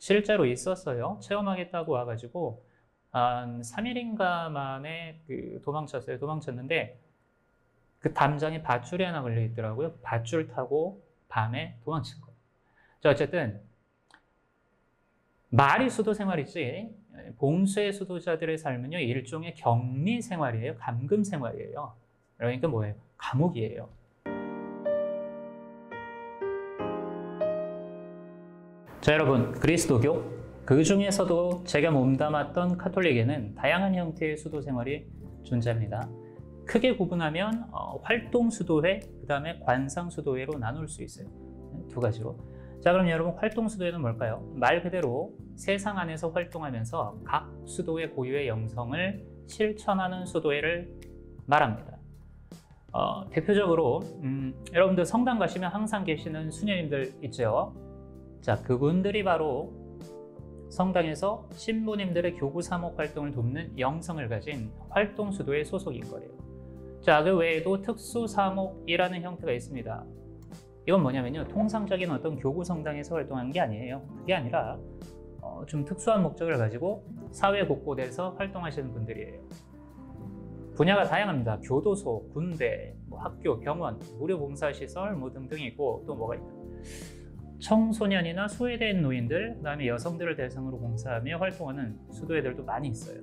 실제로 있었어요. 체험하겠다고 와가지고 한 3일인가 만에 도망쳤는데 그 담장에 밧줄이 하나 걸려 있더라고요. 밧줄 타고 밤에 도망친 거예요. 자, 어쨌든 말이 수도 생활이지 봉쇄 수도자들의 삶은요, 일종의 격리 생활이에요. 감금 생활이에요. 그러니까 뭐예요? 감옥이에요. 자, 여러분, 그리스도교, 그 중에서도 제가 몸담았던 카톨릭에는 다양한 형태의 수도 생활이 존재합니다. 크게 구분하면 활동 수도회, 그 다음에 관상 수도회로 나눌 수 있어요. 두 가지로. 자, 그럼 여러분, 활동 수도회는 뭘까요? 말 그대로 세상 안에서 활동하면서 각 수도의 고유의 영성을 실천하는 수도회를 말합니다. 대표적으로 여러분들 성당 가시면 항상 계시는 수녀님들 있죠. 자, 그분들이 바로 성당에서 신부님들의 교구 사목 활동을 돕는 영성을 가진 활동 수도의 소속인 거예요. 자, 그 외에도 특수 사목이라는 형태가 있습니다. 이건 뭐냐면요, 통상적인 어떤 교구 성당에서 활동하는 게 아니에요. 그게 아니라 좀 특수한 목적을 가지고 사회 곳곳에서 활동하시는 분들이에요. 분야가 다양합니다. 교도소, 군대, 학교, 병원, 무료 봉사시설 등등 있고, 또 뭐가 있나? 청소년이나 소외된 노인들, 그 다음에 여성들을 대상으로 봉사하며 활동하는 수도회들도 많이 있어요.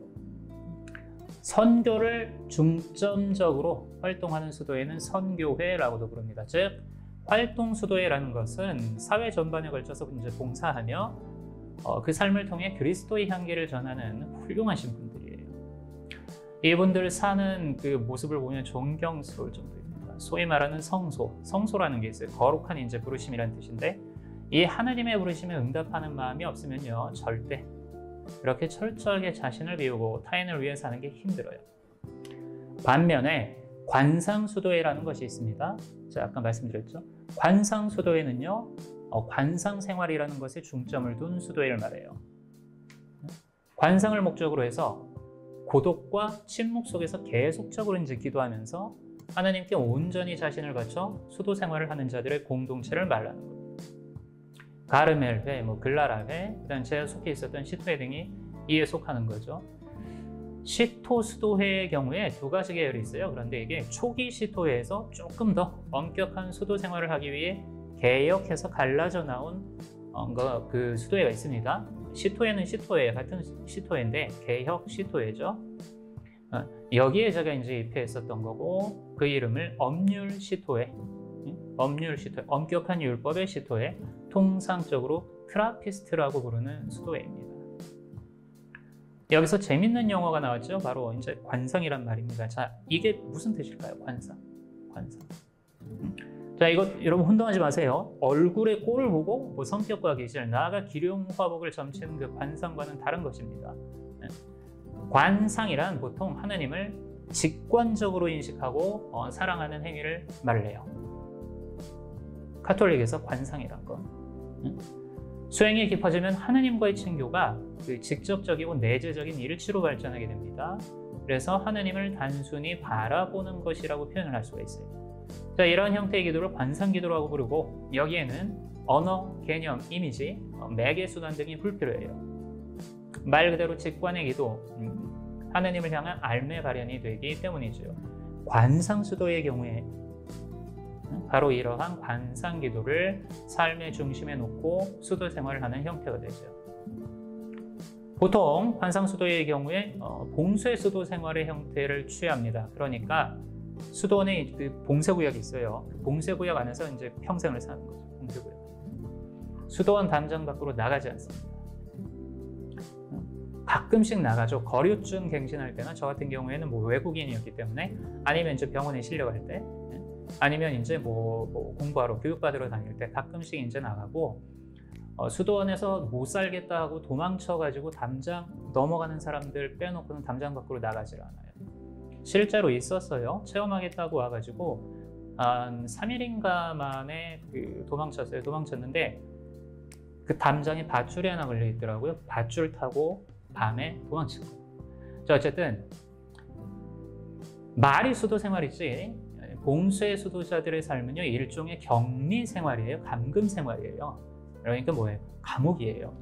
선교를 중점적으로 활동하는 수도회는 선교회라고도 부릅니다. 즉, 활동 수도회라는 것은 사회 전반에 걸쳐서 이제 봉사하며 그 삶을 통해 그리스도의 향기를 전하는 훌륭하신 분들이에요. 이분들 사는 그 모습을 보면 존경스러울 정도입니다. 소위 말하는 성소라는 게 있어요. 거룩한 이제 부르심이라는 뜻인데, 이 하나님의 부르심에 응답하는 마음이 없으면요, 절대 이렇게 철저하게 자신을 비우고 타인을 위해 사는 게 힘들어요. 반면에 관상수도회라는 것이 있습니다. 제가 아까 말씀드렸죠. 관상수도회는요, 관상생활이라는 것에 중점을 둔 수도회를 말해요. 관상을 목적으로 해서 고독과 침묵 속에서 계속적으로 이제 기도하면서 하나님께 온전히 자신을 바쳐 수도 생활을 하는 자들의 공동체를 말하는 거예요. 가르멜회, 글라라회, 그다음 제가 속해 있었던 시토회 등이 이에 속하는 거죠. 시토 수도회의 경우에 두 가지 계열이 있어요. 그런데 이게 초기 시토회에서 조금 더 엄격한 수도 생활을 하기 위해 개혁해서 갈라져 나온 그 수도회가 있습니다. 시토회는 시토회, 같은 시토회인데 개혁 시토회죠. 여기에 제가 이제 입회했었던 거고, 그 이름을 엄률 시토회, 엄격한 율법의 시토회, 통상적으로 트라피스트라고 부르는 수도회입니다. 여기서 재밌는 용어가 나왔죠. 바로 이제 관상이란 말입니다. 자, 이게 무슨 뜻일까요? 관상. 자, 이거 여러분 혼동하지 마세요. 얼굴의 꼴을 보고 성격과 기질, 나아가 기륭화복을 점치는 그 관상과는 다른 것입니다. 관상이란 보통 하나님을 직관적으로 인식하고 사랑하는 행위를 말해요. 카톨릭에서 관상이란 건 수행이 깊어지면 하나님과의 친교가 그 직접적이고 내재적인 일치로 발전하게 됩니다. 그래서 하나님을 단순히 바라보는 것이라고 표현을 할 수가 있어요. 자, 이런 형태의 기도를 관상기도라고 부르고, 여기에는 언어, 개념, 이미지, 매개 수단 등이 불필요해요. 말 그대로 직관의 기도, 하나님을 향한 알매 발현이 되기 때문이죠. 관상수도의 경우에 바로 이러한 관상기도를 삶의 중심에 놓고 수도 생활을 하는 형태가 되죠. 보통 관상수도의 경우에 봉쇄 수도 생활의 형태를 취합니다. 그러니까 수도원에 그 봉쇄구역이 있어요. 그 봉쇄구역 안에서 이제 평생을 사는 거죠. 봉쇄구역. 수도원 담장 밖으로 나가지 않습니다. 가끔씩 나가죠. 거류증 갱신할 때나, 저 같은 경우에는 외국인이었기 때문에, 아니면 이제 병원에 실려갈 때, 아니면 이제 공부하러 교육받으러 다닐 때 가끔씩 이제 나가고, 수도원에서 못 살겠다 하고 도망쳐가지고 담장 넘어가는 사람들 빼놓고는 담장 밖으로 나가질 않아요. 실제로 있었어요. 체험하겠다고 와가지고 한 3일인가 만에 도망쳤는데 그 담장에 밧줄이 하나 걸려 있더라고요. 밧줄 타고 밤에 도망친 거예요. 자, 어쨌든 말이 수도 생활이지 봉쇄 수도자들의 삶은요, 일종의 격리 생활이에요. 감금 생활이에요. 그러니까 뭐예요? 감옥이에요.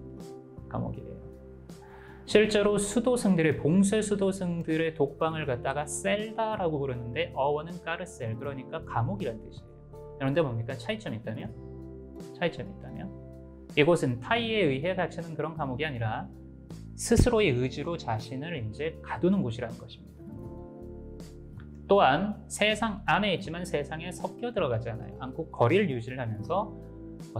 감옥이래요. 실제로 수도승들의 봉쇄 수도승들의 독방을 갖다가 셀다라고 부르는데 어원은 까르셀, 그러니까 감옥이라는 뜻이에요. 그런데 뭡니까? 차이점이 있다면? 이곳은 타의에 의해 갇히는 그런 감옥이 아니라 스스로의 의지로 자신을 이제 가두는 곳이라는 것입니다. 또한 세상 안에 있지만 세상에 섞여 들어가지 않고 거리를 유지를 하면서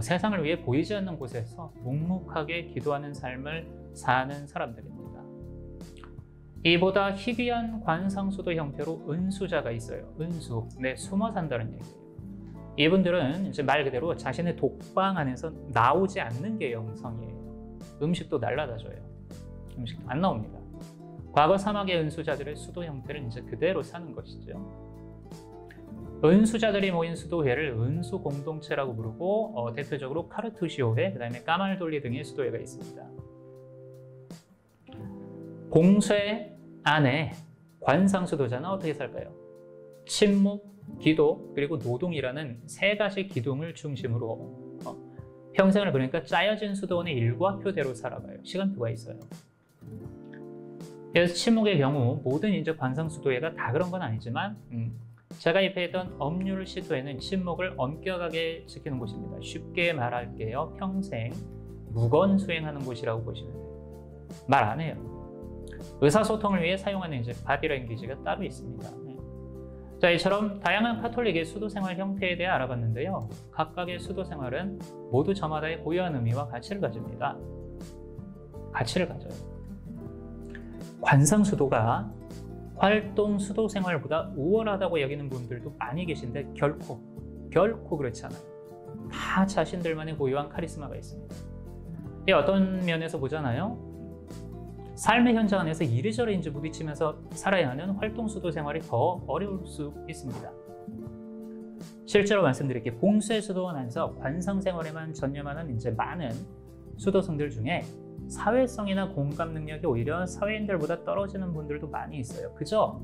세상을 위해 보이지 않는 곳에서 묵묵하게 기도하는 삶을 사는 사람들입니다. 이보다 희귀한 관상수도 형태로 은수자가 있어요. 은수, 숨어 산다는 얘기예요. 이분들은 이제 말 그대로 자신의 독방 안에서 나오지 않는 게 영성이에요. 음식도 날라다줘요. 음식도 안 나옵니다. 과거 사막의 은수자들의 수도 형태를 이제 그대로 사는 것이죠. 은수자들이 모인 수도회를 은수 공동체라고 부르고 대표적으로 카르투시오회, 그 다음에 까말돌리 등의 수도회가 있습니다. 봉쇄 안에 관상수도자는 어떻게 살까요? 침묵, 기도, 그리고 노동이라는 세 가지 기둥을 중심으로 평생을 그러니까 짜여진 수도원의 일과표대로 살아가요. 시간표가 있어요. 그래서 침묵의 경우 모든 이제 관상수도회가 다 그런 건 아니지만 제가 입회했던 엄률 시도회는 침묵을 엄격하게 지키는 곳입니다. 쉽게 말할게요. 평생 무건 수행하는 곳이라고 보시면 돼요. 말 안 해요. 의사소통을 위해 사용하는 이제 바디랭귀지가 따로 있습니다. 자, 이처럼 다양한 카톨릭의 수도 생활 형태에 대해 알아봤는데요. 각각의 수도 생활은 모두 저마다의 고유한 의미와 가치를 가집니다. 가치를 가져요. 관상수도가 활동 수도 생활보다 우월하다고 여기는 분들도 많이 계신데 결코 그렇지 않아요. 다 자신들만의 고유한 카리스마가 있습니다. 이 어떤 면에서 보잖아요. 삶의 현장 안에서 이리저리 이제 부딪히면서 살아야 하는 활동 수도 생활이 더 어려울 수 있습니다. 실제로 말씀드릴게요. 봉쇄 수도원 안에서 관상 생활에만 전념하는 이제 많은 수도승들 중에 사회성이나 공감 능력이 오히려 사회인들보다 떨어지는 분들도 많이 있어요. 그저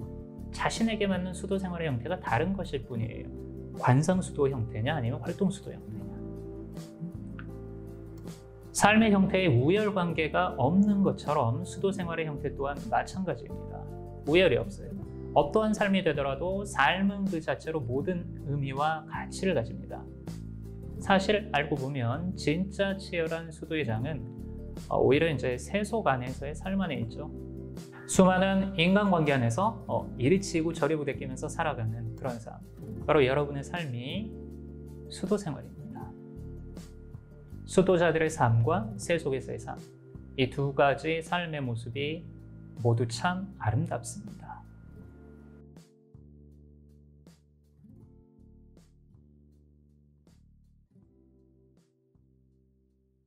자신에게 맞는 수도 생활의 형태가 다른 것일 뿐이에요. 관상 수도 형태냐 아니면 활동 수도 형태냐. 삶의 형태에 우열 관계가 없는 것처럼 수도 생활의 형태 또한 마찬가지입니다. 우열이 없어요. 어떠한 삶이 되더라도 삶은 그 자체로 모든 의미와 가치를 가집니다. 사실 알고 보면 진짜 치열한 수도의 장은 오히려 이제 세속 안에서의 삶 안에 있죠. 수많은 인간관계 안에서 이리 치고 저리 부대끼면서 살아가는 그런 삶. 바로 여러분의 삶이 수도 생활입니다. 수도자들의 삶과 세속에서의 삶. 이 두 가지 삶의 모습이 모두 참 아름답습니다.